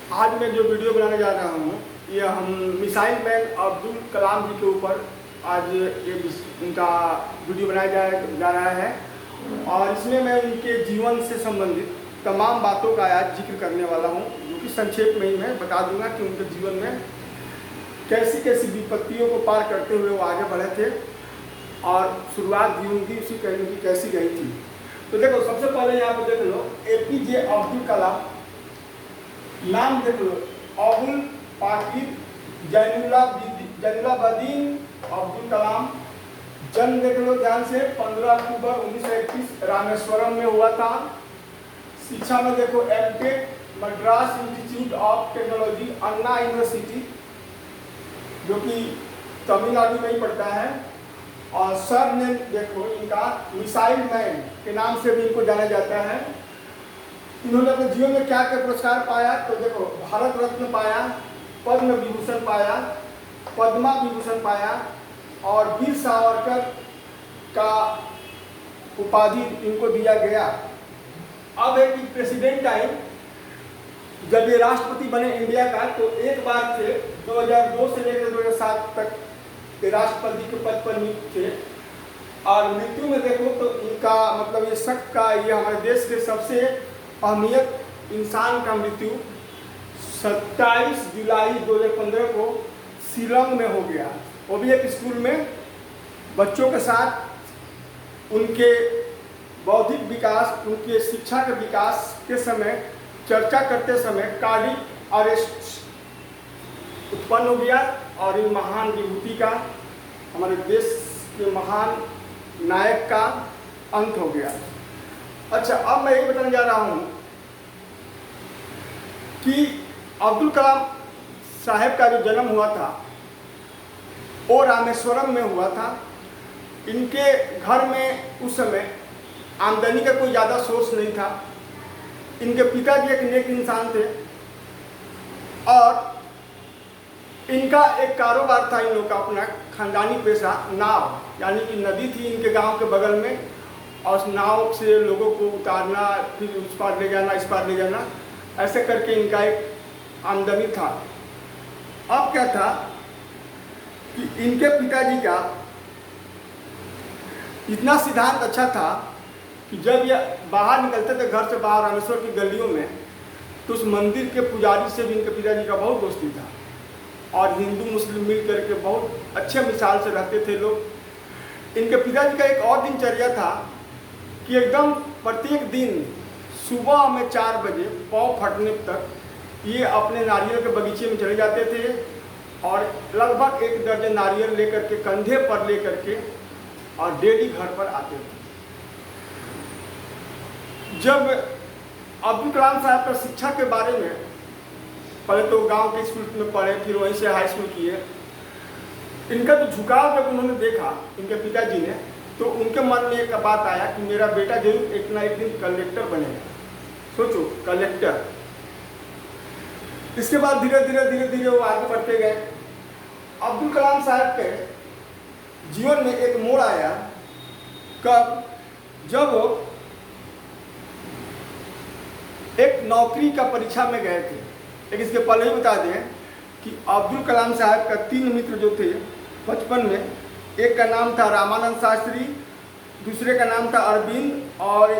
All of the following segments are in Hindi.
आज मैं जो वीडियो बनाने जा रहा हूँ ये हम मिसाइल मैन अब्दुल कलाम जी के ऊपर आज ये उनका वीडियो बनाया जा रहा है और इसमें मैं उनके जीवन से संबंधित तमाम बातों का आज जिक्र करने वाला हूँ, जो कि संक्षेप में ही मैं बता दूंगा कि उनके जीवन में कैसी कैसी विपत्तियों को पार करते हुए वो आगे बढ़े थे और शुरुआत भी उनकी उसी कहने की कैसी गई थी। तो देखो, सबसे पहले यहाँ पर देख लो APJ अब्दुल कलाम, नाम देख लो अबुल पाकिर जैनुलाब्दीन अब्दुल कलाम। जन्म देख लो ध्यान से 15 अक्टूबर 1931 रामेश्वरम में हुआ था। शिक्षा में देखो MTech Madras institute of technology Anna university, जो कि तमिलनाडु में ही पड़ता है। और सर ने देखो इनका मिसाइल मैन के नाम से भी इनको जाना जाता है। इन्होंने अपने जीवन में क्या क्या पुरस्कार पाया, तो देखो भारत रत्न पाया, पद्म विभूषण पाया, पद्मा विभूषण पाया और वीर सावरकर का उपाधि इनको दिया गया। अब एक प्रेसिडेंट आए, जब ये राष्ट्रपति बने इंडिया का, तो एक बार थे 2002 से लेकर 2007 तक ये राष्ट्रपति के पद पर नियुक्त थे। और मृत्यु में देखो तो इनका मतलब ये शख्स का, ये हमारे देश के सबसे अहमियत इंसान का मृत्यु 27 जुलाई 2015 को शिलांग में हो गया। वो भी एक स्कूल में बच्चों के साथ उनके बौद्धिक विकास, उनके शिक्षा के विकास के समय चर्चा करते समय कार्डिक अरेस्ट उत्पन्न हो गया और इन महान विभूति का, हमारे देश के महान नायक का अंत हो गया। अच्छा, अब मैं ये बताने जा रहा हूँ कि अब्दुल कलाम साहब का जो जन्म हुआ था वो रामेश्वरम में हुआ था। इनके घर में उस समय आमदनी का कोई ज़्यादा सोर्स नहीं था। इनके पिताजी एक नेक इंसान थे और इनका एक कारोबार था, इन लोगों का अपना खानदानी पेशा नाव, यानी कि नदी थी इनके गांव के बगल में और उस नाव से लोगों को उतारना, फिर उस पार ले जाना, इस पार ले जाना, ऐसे करके इनका एक आमदनी था। अब क्या था कि इनके पिताजी का इतना सिद्धांत अच्छा था कि जब ये बाहर निकलते थे घर से बाहर रामेश्वर की गलियों में, तो उस मंदिर के पुजारी से भी इनके पिताजी का बहुत दोस्ती था और हिंदू मुस्लिम मिल करके बहुत अच्छे मिसाल से रहते थे लोग। इनके पिताजी का एक और दिनचर्या था कि एकदम प्रत्येक दिन सुबह में 4 बजे पाँव फटने तक ये अपने नारियल के बगीचे में चले जाते थे और लगभग 1 दर्जन नारियल लेकर के कंधे पर लेकर के और डेली घर पर आते थे। जब अब्दुल कलाम साहब का शिक्षा के बारे में, पहले तो गांव के स्कूल में पढ़े, फिर वहीं से हाई स्कूल किए। इनका तो झुकाव जब उन्होंने देखा इनके पिताजी ने, तो उनके मन में एक बात आया कि मेरा बेटा जरूर एक ना एक दिन कलेक्टर बनेगा। सोचो, कलेक्टर। इसके बाद धीरे धीरे वो आगे बढ़ते गए। अब्दुल कलाम साहब के जीवन में एक मोड़ आया, कब? जब वो एक नौकरी का परीक्षा में गए थे। लेकिन इसके पहले ही बता दें कि अब्दुल कलाम साहब का 3 मित्र जो थे बचपन में, एक का नाम था रामानंद शास्त्री, दूसरे का नाम था अरविंद और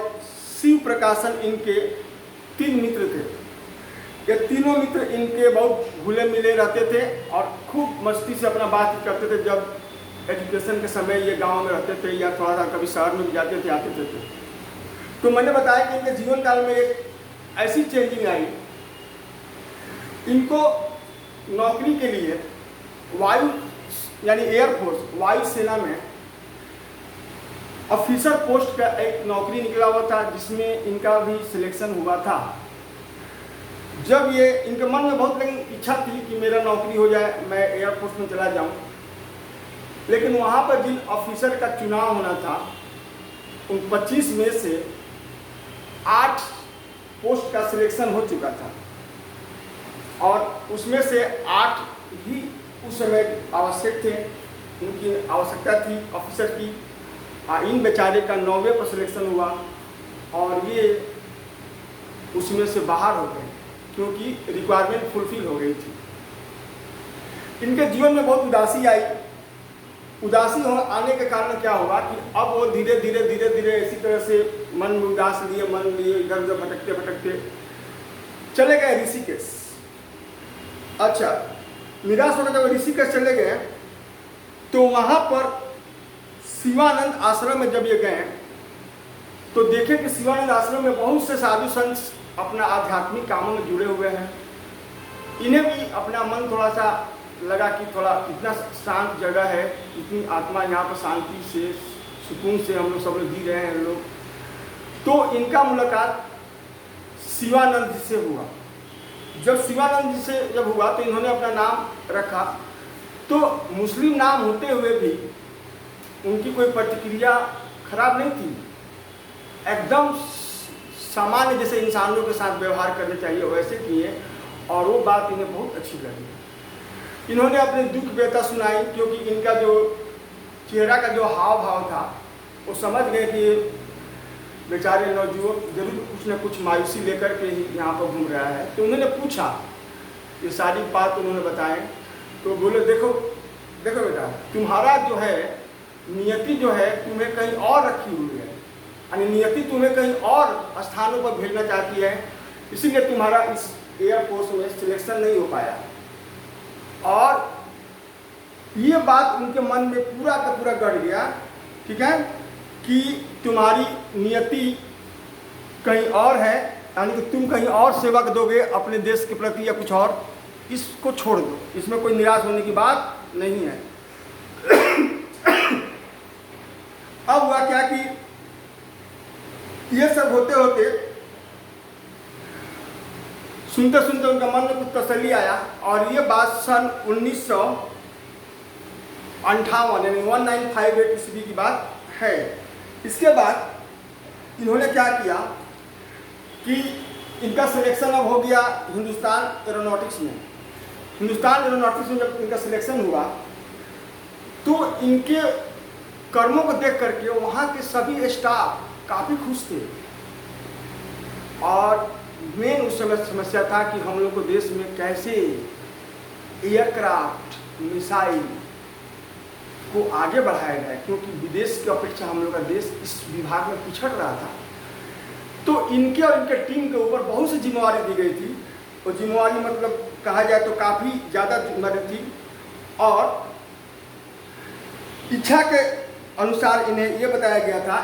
शिव प्रकाशन, इनके 3 मित्र थे। ये तीनों मित्र इनके बहुत घुले मिले रहते थे और खूब मस्ती से अपना बात करते थे। जब एजुकेशन के समय ये गांव में रहते थे या थोड़ा सा कभी शहर में भी जाते थे, आते थे। तो मैंने बताया कि इनके जीवन काल में एक ऐसी चेंजिंग आई, इनको नौकरी के लिए वायु यानी एयरफोर्स, वायु सेना में ऑफिसर पोस्ट का एक नौकरी निकला हुआ था, जिसमें इनका भी सिलेक्शन हुआ था। जब ये इनके मन में बहुत लेकिन इच्छा थी कि मेरा नौकरी हो जाए, मैं एयरफोर्स में चला जाऊं, लेकिन वहाँ पर जिन ऑफिसर का चुनाव होना था उन 25 में से 8 पोस्ट का सिलेक्शन हो चुका था और उसमें से 8 ही उस समय आवश्यक थे, उनकी आवश्यकता थी ऑफिसर की। इन बेचारे का 9वें पर सिलेक्शन हुआ और ये उसमें से बाहर हो गए। क्योंकि रिक्वायरमेंट फुलफिल हो गई थी। इनके जीवन में बहुत उदासी आई। उदासी आने के कारण क्या हुआ कि अब वो धीरे धीरे इसी तरह से मन में उदास लिए, मन लिए इधर उधर भटकते भटकते चले गए ऋषिकेश। अच्छा, निराश होकर जब ऋषिकेश चले गए तो वहाँ पर शिवानंद आश्रम में जब ये गए तो देखे कि शिवानंद आश्रम में बहुत से साधु संत अपना आध्यात्मिक कामों में जुड़े हुए हैं। इन्हें भी अपना मन थोड़ा सा लगा कि थोड़ा इतना शांत जगह है, इतनी आत्मा यहाँ पर शांति से सुकून से हम लोग सब लोग जी रहे हैं लोग। तो इनका मुलाकात शिवानंद जी से हुआ। जब शिवानंद जी से जब हुआ तो इन्होंने अपना नाम रखा। तो मुस्लिम नाम होते हुए भी उनकी कोई प्रतिक्रिया खराब नहीं थी, एकदम सामान्य जैसे इंसानों के साथ व्यवहार करना चाहिए वैसे किए, और वो बात इन्हें बहुत अच्छी लगी। इन्होंने अपने दुख व्यथा सुनाई, क्योंकि इनका जो चेहरा का जो हाव भाव था वो समझ गए कि बेचारे नौजुवान जरूर कुछ न कुछ मायूसी लेकर के ही यहाँ पर घूम रहा है। तो उन्होंने पूछा, ये सारी बात उन्होंने बताए। तो बोले देखो देखो बेटा, तुम्हारा जो है नियति जो है तुम्हें कहीं और रखी हुई है, यानी नियति तुम्हें कहीं और स्थानों पर भेजना चाहती है, इसीलिए तुम्हारा इस एयरफोर्स में सिलेक्शन नहीं हो पाया। और ये बात उनके मन में पूरा का पूरा गड़ गया, ठीक है, कि तुम्हारी नियति कहीं और है, यानी कि तुम कहीं और सेवा दोगे अपने देश के प्रति या कुछ और, इसको छोड़ दो, इसमें कोई निराश होने की बात नहीं है। अब हुआ क्या कि ये सब होते होते सुनते सुनते उनका मन में कुछ तसल्ली आया, और ये बात सन 1958 यानी 1958 ईस्वी की बात है। इसके बाद इन्होंने क्या किया कि इनका सिलेक्शन अब हो गया हिंदुस्तान एरोनॉटिक्स में। हिंदुस्तान एरोनॉटिक्स में जब इनका सिलेक्शन हुआ तो इनके कर्मों को देख करके वहाँ के सभी स्टाफ काफ़ी खुश थे। और मेन उस समय समस्या था कि हम लोग को देश में कैसे एयरक्राफ्ट मिसाइल को आगे बढ़ाया जाए, क्योंकि विदेश की अपेक्षा हम लोग का देश इस विभाग में पिछड़ रहा था। तो इनके और इनके टीम के ऊपर बहुत सी जिम्मेवारी दी गई थी, और जिम्मेवारी मतलब कहा जाए तो काफ़ी ज़्यादा जिम्मेदारी थी। और इच्छा के अनुसार इन्हें यह बताया गया था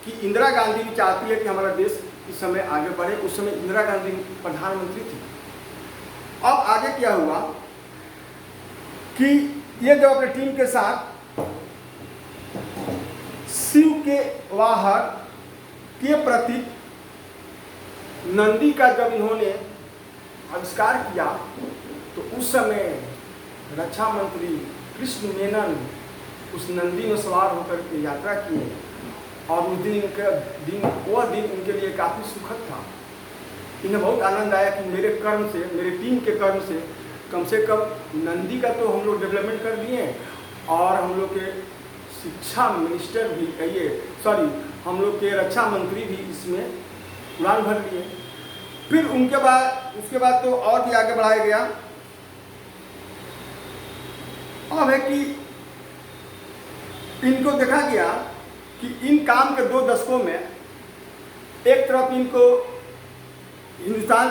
कि इंदिरा गांधी भी चाहती है कि हमारा देश इस समय आगे बढ़े। उस समय इंदिरा गांधी प्रधानमंत्री थी। अब आगे क्या हुआ कि ये जब अपने टीम के साथ शिव के वाहन के प्रतीक नंदी का जब इन्होंने आविष्कार किया तो उस समय रक्षा मंत्री कृष्ण मेनन उस नंदी में सवार होकर के यात्रा किए, और उस वह दिन उनके लिए काफ़ी सुखद था। इन्हें बहुत आनंद आया कि मेरे कर्म से, मेरे टीम के कर्म से कम नंदी का तो हम लोग डेवलपमेंट कर दिए, और हम लोग के शिक्षा मिनिस्टर भी हम लोग के रक्षा मंत्री भी इसमें उड़ान भर लिए। फिर उसके बाद तो और भी आगे बढ़ाया गया। अब है कि इनको देखा गया कि इन काम के 2 दशकों में एक तरफ इनको हिंदुस्तान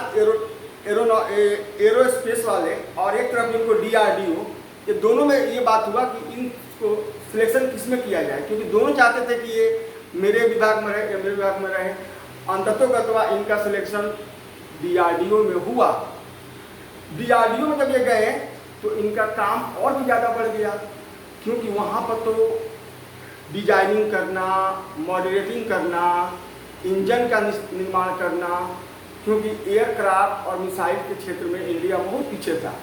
एरोस्पेस वाले और एक तरफ इनको DRDO, ये दोनों में ये बात हुआ कि इनको सिलेक्शन किस में किया जाए, क्योंकि दोनों चाहते थे कि ये मेरे विभाग में रहे या मेरे विभाग में रहे। अंततोगत्वा इनका सिलेक्शन DRDO में हुआ। DRDO में जब ये गए तो इनका काम और भी ज़्यादा बढ़ गया, क्योंकि वहाँ पर तो डिजाइनिंग करना, मॉडरेटिंग करना, इंजन का निर्माण करना, क्योंकि एयरक्राफ्ट और मिसाइल के क्षेत्र में इंडिया बहुत पीछे था।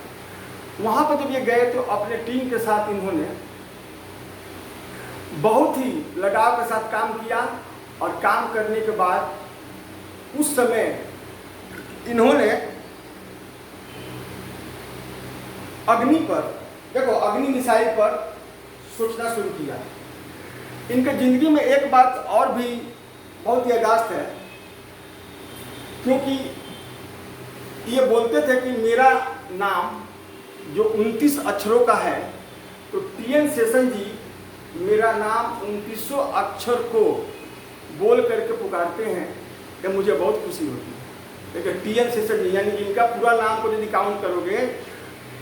वहाँ पर जब ये गए तो अपने टीम के साथ इन्होंने बहुत ही लगाव के साथ काम किया, और काम करने के बाद उस समय इन्होंने अग्नि मिसाइल पर सोचना शुरू किया। इनके जिंदगी में एक बात और भी बहुत यादगार है, क्योंकि ये बोलते थे कि मेरा नाम जो 29 अक्षरों का है, तो टी.एन. शेषन जी मेरा नाम 2900 अक्षर को बोल करके पुकारते हैं, कि मुझे बहुत खुशी होती है। लेकिन टी.एन. शेषन जी, यानी कि इनका पूरा नाम को यदि काउंट करोगे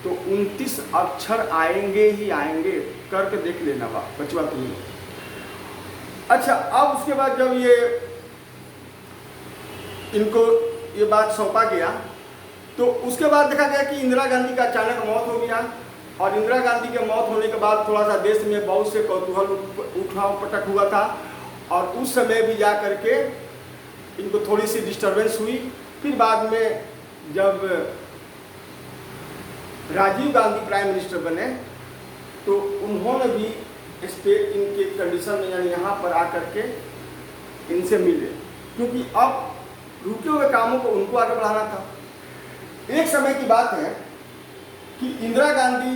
तो 29 अक्षर आएंगे ही आएंगे, करके देख लेना बचवा तुम लोग। अच्छा, अब उसके बाद जब ये इनको ये बात सौंपा गया, तो उसके बाद देखा गया कि इंदिरा गांधी का अचानक मौत हो गया। और इंदिरा गांधी के मौत होने के बाद थोड़ा सा देश में बहुत से कौतूहल उठाव पटक हुआ था, और उस समय भी जा करके इनको थोड़ी सी डिस्टर्बेंस हुई। फिर बाद में जब राजीव गांधी प्राइम मिनिस्टर बने, तो उन्होंने भी इस पे इनके कंडीशन में, यानी यहाँ पर आकर के इनसे मिले, क्योंकि अब रुके हुए कामों को उनको आगे बढ़ाना था। एक समय की बात है कि इंदिरा गांधी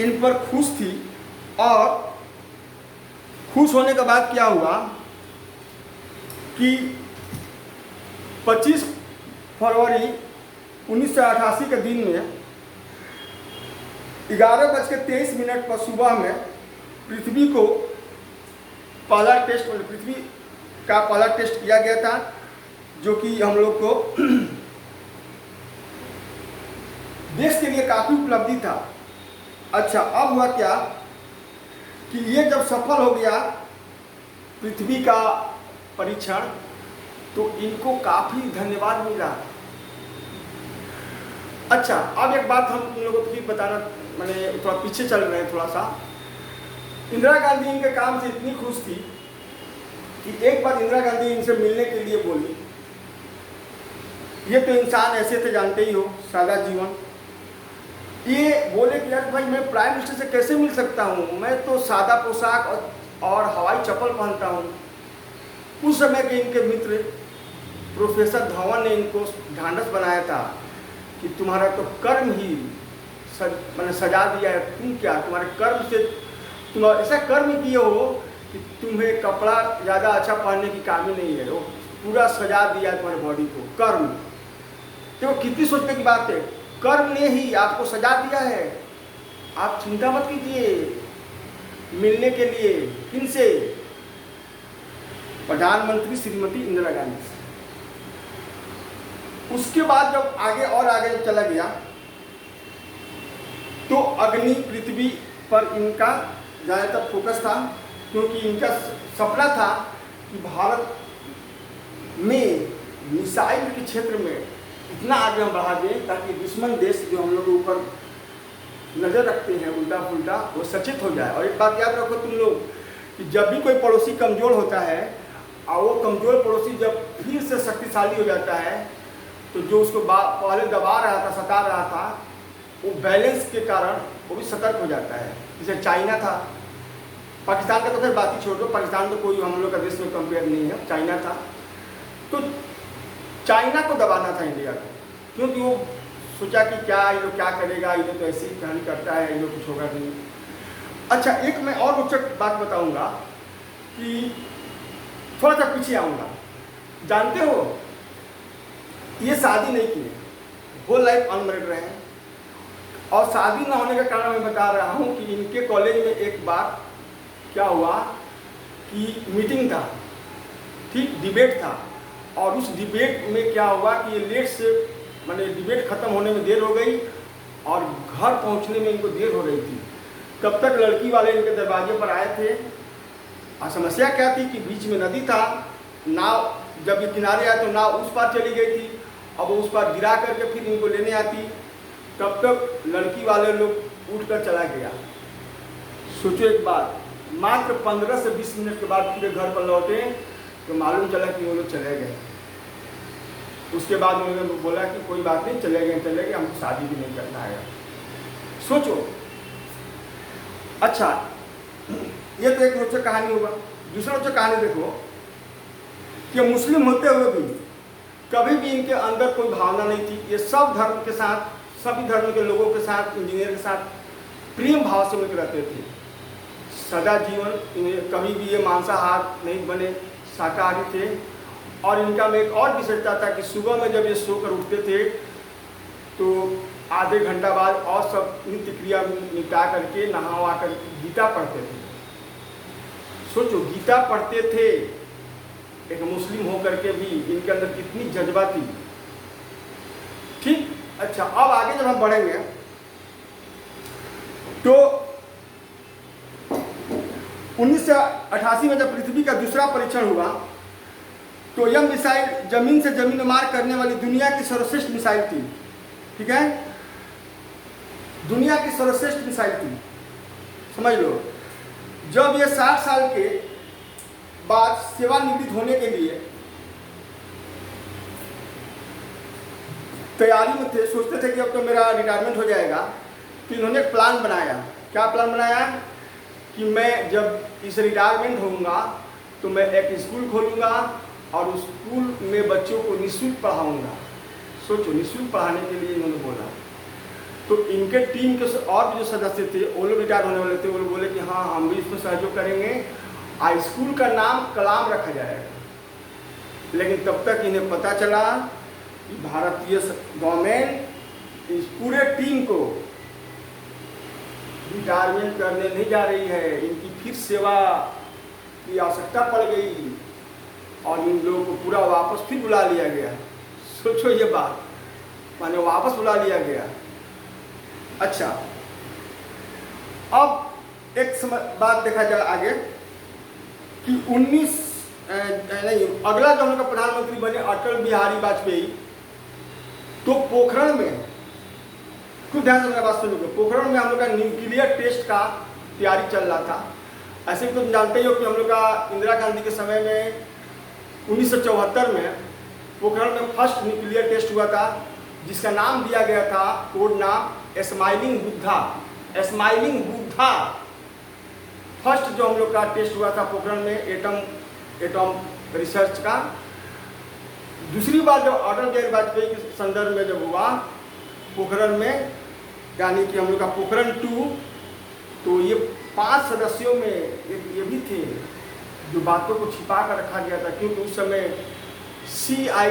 इन पर खुश थी, और खुश होने के बाद क्या हुआ कि 25 फरवरी 1988 के दिन में 11:23 पर सुबह में पृथ्वी को पहला टेस्ट, पृथ्वी का पहला टेस्ट किया गया था, जो कि हम लोग को देश के लिए काफ़ी उपलब्धि था। अच्छा, अब हुआ क्या कि ये जब सफल हो गया पृथ्वी का परीक्षण, तो इनको काफ़ी धन्यवाद मिला। अच्छा, अब एक बात हम तुम लोगों को फिर बताना, मैंने थोड़ा पीछे चल रहे हैं थोड़ा सा। इंदिरा गांधी इनके काम से इतनी खुश थी कि एक बार इंदिरा गांधी इनसे मिलने के लिए बोली। ये तो इंसान ऐसे थे, जानते ही हो, सादा जीवन। ये बोले कि यार भाई, मैं प्राइम मिनिस्टर से कैसे मिल सकता हूँ, मैं तो सादा पोशाक और हवाई चप्पल पहनता हूँ। उस समय के इनके मित्र प्रोफेसर धवन ने इनको ढांढस बनाया था कि तुम्हारा तो कर्म ही मैंने सजा दिया है, तुम क्या, तुम्हारे कर्म से तुम ऐसा कर्म किए हो कि तुम्हें कपड़ा ज़्यादा अच्छा पहनने की काबिल नहीं है, वो पूरा सजा दिया है तुम्हारे बॉडी को, कर्म। देखो कितनी सोचने की बात है, कर्म ने ही आपको सजा दिया है। आप चिंता मत कीजिए मिलने के लिए, किनसे? प्रधानमंत्री श्रीमती इंदिरा गांधी से। उसके बाद जब आगे और आगे जब चला गया, तो अग्नि पृथ्वी पर इनका ज़्यादातर फोकस था, क्योंकि इनका सपना था कि भारत में मिसाइल के क्षेत्र में इतना आगे हम बढ़ा दें ताकि दुश्मन देश जो हम लोग ऊपर नज़र रखते हैं उल्टा पुल्टा, वो सचेत हो जाए। और एक बात याद रखो तुम लोग कि जब भी कोई पड़ोसी कमज़ोर होता है, और वो कमज़ोर पड़ोसी जब फिर से शक्तिशाली हो जाता है, तो जो उसको पहले दबा रहा था, सता रहा था, वो बैलेंस के कारण वो भी सतर्क हो जाता है। जैसे चाइना था, पाकिस्तान का तो फिर बात ही छोड़ दो, पाकिस्तान तो कोई हम लोग का देश में कंपेयर नहीं है, चाइना था। तो चाइना को दबाना था इंडिया को, क्योंकि वो सोचा कि क्या ये लोग क्या करेगा, ये लोग तो ऐसे ही कहानी करता है, ये लोग कुछ होगा नहीं। अच्छा, एक मैं और रोचक बात बताऊंगा कि थोड़ा सा पीछे आऊँगा। जानते हो, ये शादी नहीं की, होल लाइफ अनमैरिड रहे हैं। और शादी ना होने का कारण मैं बता रहा हूँ कि इनके कॉलेज में एक बार क्या हुआ कि मीटिंग था, ठीक, डिबेट था, और उस डिबेट में क्या हुआ कि ये लेट से, मैंने डिबेट ख़त्म होने में देर हो गई और घर पहुंचने में इनको देर हो रही थी। तब तक लड़की वाले इनके दरवाजे पर आए थे। और समस्या क्या थी कि बीच में नदी था, नाव जब ये किनारे आए तो नाव उस पार चली गई थी, अब वो उस पार गिरा करके फिर इनको लेने आती। तब तक लड़की वाले लोग उठकर चला गया। सोचो एक बात, मात्र 15 से 20 मिनट के बाद फिर घर पर लौटे तो मालूम चला कि वो लोग चले गए। उसके बाद उन्होंने बोला कि कोई बात नहीं, चले गए, हमको शादी भी नहीं करना है। सोचो। अच्छा, ये तो एक रोचक कहानी होगा। दूसरा रोचक कहानी देखो कि मुस्लिम होते हुए भी कभी भी इनके अंदर कोई भावना नहीं थी। ये सब धर्म के साथ, सभी धर्म के लोगों के साथ, इंजीनियर के साथ प्रेम भाव से मिलकर रहते थे। सदा जीवन, इन्हें कभी भी ये मांसाहार नहीं बने, शाकाहारी थे। और इनका में एक और विशेषता था कि सुबह में जब ये सोकर उठते थे तो आधे घंटा बाद और सब नित्य क्रिया निपटा करके नहा वहा कर गीता पढ़ते थे। सोचो, गीता पढ़ते थे, एक मुस्लिम होकर के भी इनके अंदर कितनी जज्बा थी। ठीक, अच्छा, अब आगे जब हम बढ़ेंगे तो 1988 में जब पृथ्वी का दूसरा परीक्षण हुआ तो यह मिसाइल जमीन से जमीन मार करने वाली दुनिया की सर्वश्रेष्ठ मिसाइल थी। ठीक है, दुनिया की सर्वश्रेष्ठ मिसाइल थी, समझ लो। जब ये 60 साल के बाद सेवानिवृत्त होने के लिए तैयारी में थे, सोचते थे कि अब तो मेरा रिटायरमेंट हो जाएगा, तो इन्होंने एक प्लान बनाया। क्या प्लान बनाया? कि मैं जब इस रिटायरमेंट होऊंगा तो मैं एक स्कूल खोलूंगा और उस स्कूल में बच्चों को निःशुल्क पढ़ाऊंगा। सोचो, निःशुल्क पढ़ाने के लिए इन्होंने बोला। तो इनके टीम के और भी जो सदस्य थे वो लोग रिटायर होने वाले थे, वो लोग बोले कि हाँ हम भी इसमें सहयोग करेंगे, स्कूल का नाम कलाम रखा जाएगा। लेकिन तब तक इन्हें पता चला कि भारतीय गवर्नमेंट इस पूरे टीम को रिटायरमेंट करने नहीं जा रही है, इनकी फिर सेवा की आवश्यकता पड़ गई और इन लोगों को पूरा वापस फिर बुला लिया गया। सोचो ये बात, माने वापस बुला लिया गया। अच्छा, अब एक बात देखा जाए आगे कि अगला जो हम लोग का प्रधानमंत्री बने अटल बिहारी वाजपेयी, तो पोखरण में, कुछ ध्यान से मेरा बात सुनिए, पोखरण में हम लोग का न्यूक्लियर टेस्ट का तैयारी चल रहा था। ऐसे भी तुम जानते ही हो कि हम लोग का इंदिरा गांधी के समय में 1974 में पोखरण में फर्स्ट न्यूक्लियर टेस्ट हुआ था, जिसका नाम दिया गया था, कोड नाम smiling Buddha. Smiling Buddha first जो हम लोग का टेस्ट हुआ था पोखरण में एटम रिसर्च का। दूसरी बार जब अटल बिहारी वाजपेयी के संदर्भ में जब हुआ पोखरण में, यानी कि हम लोग का पोखरण 2, तो ये 5 सदस्यों में ये भी थे जो बातों को छिपा कर रखा गया था, क्योंकि उस समय CIA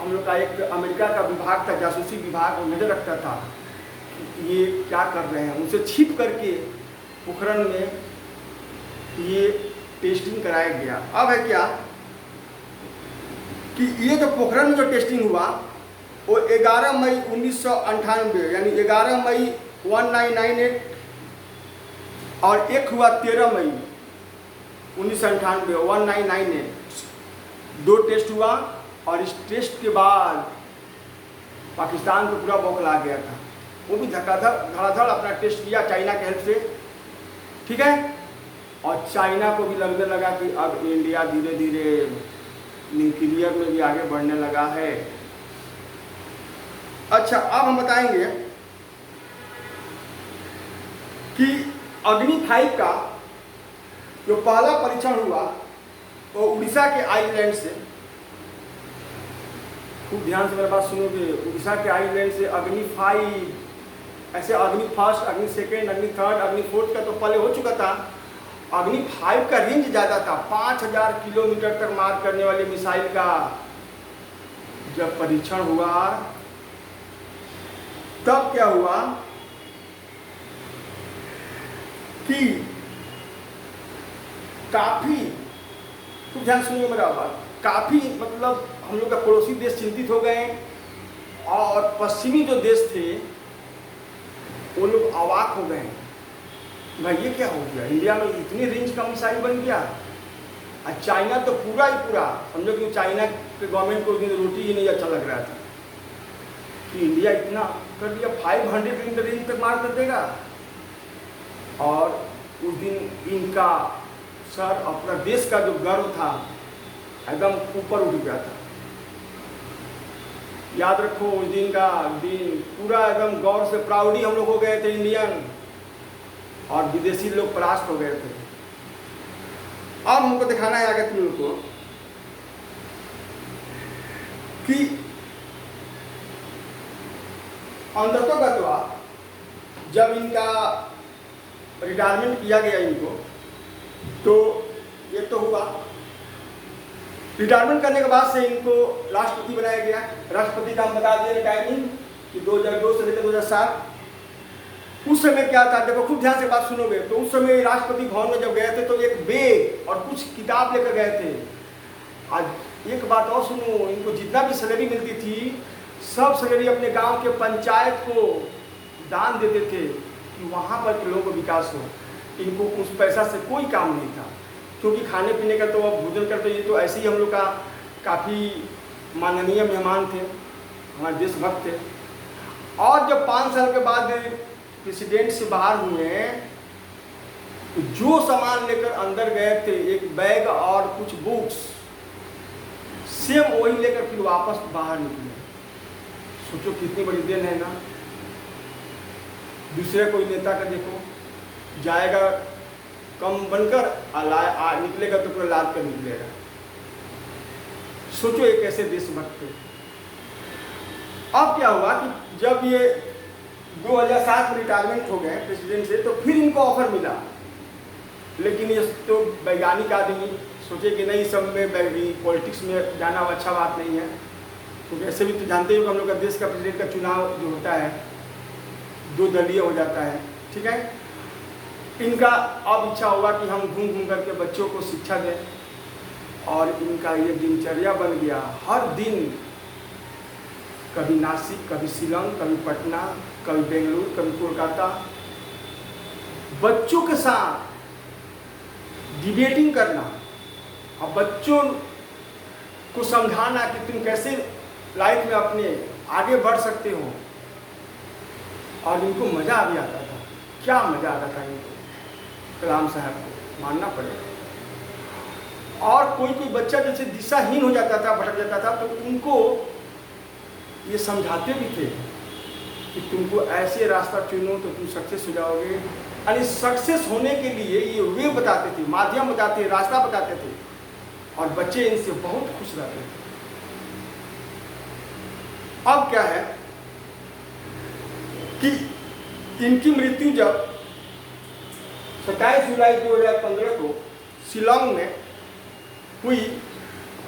हम लोग का एक अमेरिका का विभाग था, जासूसी विभाग, वो नजर रखता था कि ये क्या कर रहे हैं। उनसे छिप करके पोखरण में ये टेस्टिंग कराया गया। अब है क्या कि ये जो पोखरण में जो टेस्टिंग हुआ वो 11 मई 1998, यानी 11 मई 1998 और एक हुआ 13 मई 1998 1998, 2 टेस्ट हुआ। और इस टेस्ट के बाद पाकिस्तान को पूरा बौखला गया था, वो भी धड़ाधड़ अपना टेस्ट किया चाइना के हेल्प से। ठीक है, और चाइना को भी लगने लगा कि अब इंडिया धीरे धीरे न्यूक्लियर में भी आगे बढ़ने लगा है। अच्छा, अब हम बताएंगे कि अग्नि 5 का जो पहला परीक्षण हुआ वो उड़ीसा के आइलैंड से, खूब ध्यान से मेरे बात सुनोगे, उड़ीसा के आइलैंड से अग्नि 5, ऐसे अग्नि फर्स्ट, अग्नि सेकेंड, अग्नि थर्ड, अग्नि फोर्थ का तो पहले हो चुका था। अग्नि 5 का रेंज ज़्यादा था, 5000 किलोमीटर तक मार करने वाले मिसाइल का जब परीक्षण हुआ तब क्या हुआ कि काफी, खूब ध्यान सुनिए मेरा बात, काफी मतलब हम लोग का पड़ोसी देश चिंतित हो गए और पश्चिमी जो देश थे वो लोग अवाक हो गए, भाई ये क्या हो गया, इंडिया में इतनी रेंज का मिसाइल बन गया। और चाइना तो पूरा ही पूरा, समझो कि चाइना के गवर्नमेंट को रोटी ही नहीं अच्छा लग रहा था कि इंडिया इतना कर दिया, 500 किलोमीटर रेंज तक मार कर देगा। और उस दिन इनका सर, अपना देश का जो गर्व था एकदम ऊपर उठ गया था। याद रखो उस दिन का दिन पूरा एकदम गौरव से प्राउडी हम लोग हो गए थे इंडियन, और विदेशी लोग परास्त हो गए थे। अब हमको दिखाना है आगे तुम लोग को कि अंततोगत्वा जब इनका रिटायरमेंट किया गया इनको, तो ये तो हुआ, रिटायरमेंट करने के बाद से इनको राष्ट्रपति बनाया गया। राष्ट्रपति का हम बता दें टाइमिंग कि 2002 से लेकर 2007। उस समय क्या था, देखो खूब ध्यान से बात सुनोगे तो उस समय राष्ट्रपति भवन में जब गए थे तो एक बैग और कुछ किताब लेकर गए थे। आज एक बात और सुनो, इनको जितना भी सैलरी मिलती थी सब सैलरी अपने गांव के पंचायत को दान देते थे कि वहाँ पर लोगों को विकास हो। इनको उस पैसा से कोई काम नहीं था, क्योंकि खाने पीने का तो अब भोजन करते ये तो ऐसे ही हम लोग का काफ़ी माननीय मेहमान थे, हमारे देशभक्त थे। और जब 5 साल के बाद प्रेसिडेंट से बाहर हुए तो जो सामान लेकर अंदर गए थे, एक बैग और कुछ बुक्स, सेम वही लेकर फिर वापस बाहर निकले। सोचो कितनी बड़ी देन है ना। दूसरे कोई नेता का देखो, जाएगा कम बनकर निकलेगा तो पूरा लाद कर निकलेगा। सोचो एक ऐसे देशभक्त थे। अब क्या हुआ कि जब ये 2007 में रिटायरमेंट हो गए प्रेसिडेंट से तो फिर इनको ऑफर मिला, लेकिन ये तो वैज्ञानिक आदमी सोचे कि नहीं, सब में पॉलिटिक्स में जाना अच्छा बात नहीं है, क्योंकि ऐसे भी तो जानते हो कि हम लोग का देश का प्रेसिडेंट का चुनाव जो होता है 2 दलीय हो जाता है, ठीक है। इनका अब इच्छा होगा कि हम घूम घूम करके बच्चों को शिक्षा दें, और इनका ये दिनचर्या बन गया। हर दिन कभी नासिक, कभी शिलोंग, कभी पटना, कभी बेंगलुरु, कभी कोलकाता, बच्चों के साथ डिबेटिंग करना और बच्चों को समझाना कि तुम कैसे लाइफ में अपने आगे बढ़ सकते हो। और इनको मज़ा भी आता था, क्या मज़ा आता था इनको, कलाम साहब को मानना पड़ेगा। और कोई कोई बच्चा जैसे दिशाहीन हो जाता था, भटक जाता था, तो उनको ये समझाते भी थे कि तुमको ऐसे रास्ता चुनो तो तुम सक्सेस हो जाओगे। यानी सक्सेस होने के लिए ये वे बताते थे, माध्यम बताते थे, रास्ता बताते थे, और बच्चे इनसे बहुत खुश रहते थे। अब क्या है कि इनकी मृत्यु जब 27 जुलाई 2015 को शिलोंग में हुई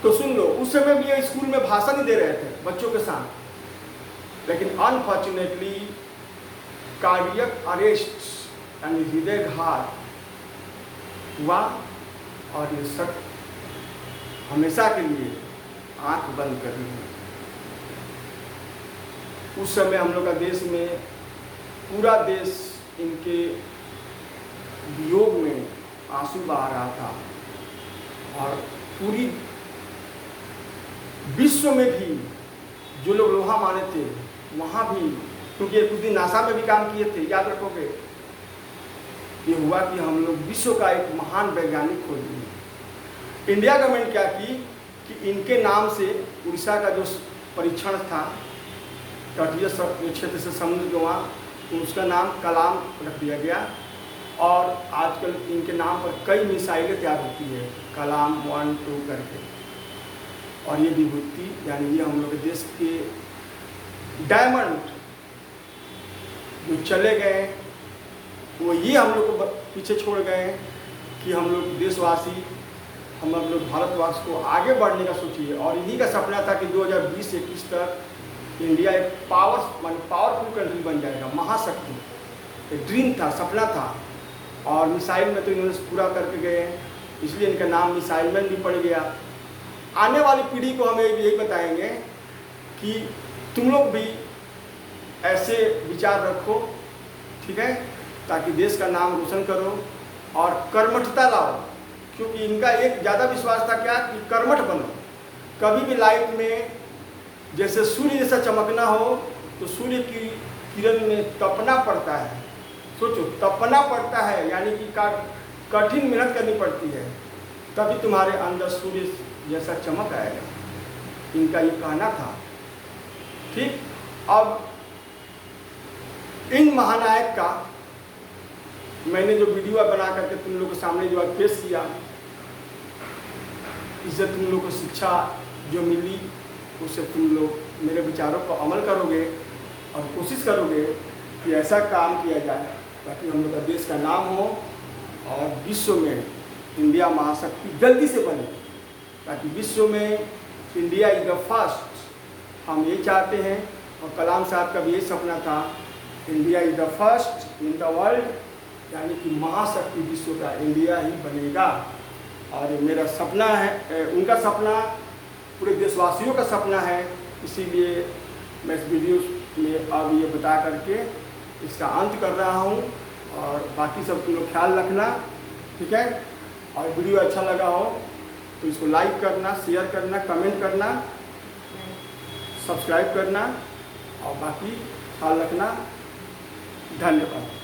तो सुन लो, उस समय भी ये स्कूल में भाषण ही दे रहे थे बच्चों के साथ, लेकिन अनफॉर्चुनेटली कार्डियक अरेस्ट यानी हृदयघात हुआ, और ये सब हमेशा के लिए आंख बंद कर दी। उस समय हम लोग का देश में पूरा देश इनके वियोग में आंसू बहा रहा था, और पूरी विश्व में भी जो लोग लोहा माने थे वहाँ भी, क्योंकि कुछ दिन नासा में भी काम किए थे, याद रखोगे। ये हुआ कि हम लोग विश्व का एक महान वैज्ञानिक खोज दिए। इंडिया गवर्नमेंट क्या की कि इनके नाम से उड़ीसा का जो परीक्षण था तटीय क्षेत्र से समुद्र गोवा, उसका नाम कलाम रख दिया गया, और आजकल इनके नाम पर कई मिसाइलें तैयार होती है, कलाम 1, 2 करके। और ये विभूति यानी ये हम लोग देश के डायमंड जो चले गए वो ये हम लोग को पीछे छोड़ गए कि हम लोग देशवासी, हम लोग भारतवासी को आगे बढ़ने का सोचिए। और इन्हीं का सपना था कि 2020-21 तक इंडिया एक पावरफुल कंट्री बन जाएगा, महाशक्ति। एक ड्रीम था, सपना था, और मिसाइल में तो इन्होंने पूरा करके गए हैं, इसलिए इनका नाम मिसाइल मैन भी पड़ गया। आने वाली पीढ़ी को हमें यही बताएंगे कि तुम लोग भी ऐसे विचार रखो, ठीक है, ताकि देश का नाम रोशन करो और कर्मठता लाओ, क्योंकि इनका एक ज़्यादा विश्वास था क्या कि कर्मठ बनो। कभी भी लाइफ में जैसे सूर्य जैसा चमकना हो तो सूर्य की किरण में तपना पड़ता है। सोचो, तपना पड़ता है यानी कि कठिन मेहनत करनी पड़ती है, तभी तुम्हारे अंदर सूर्य जैसा चमक आएगा। इनका ये कहना था, ठीक। अब इन महानायक का मैंने जो वीडियो बना करके तुम लोग के सामने जो आज पेश किया, इससे तुम लोग को शिक्षा जो मिली उससे तुम लोग मेरे विचारों पर अमल करोगे और कोशिश करोगे कि ऐसा काम किया जाए ताकि हम लोग का देश का नाम हो और विश्व में इंडिया महाशक्ति जल्दी से बने, ताकि विश्व में इंडिया इज द फर्स्ट। हम ये चाहते हैं, और कलाम साहब का भी ये सपना था, India is the first in the world, यानी कि महाशक्ति विश्व का इंडिया ही बनेगा। और मेरा सपना है, उनका सपना पूरे देशवासियों का सपना है। इसीलिए मैं इस वीडियो में अब ये बता करके इसका अंत कर रहा हूँ। और बाकी सब तुम लोग ख्याल रखना, ठीक है। और वीडियो अच्छा लगा हो तो इसको लाइक करना, शेयर करना, कमेंट करना, सब्सक्राइब करना, और बाकी ख्याल रखना। धन्यवाद।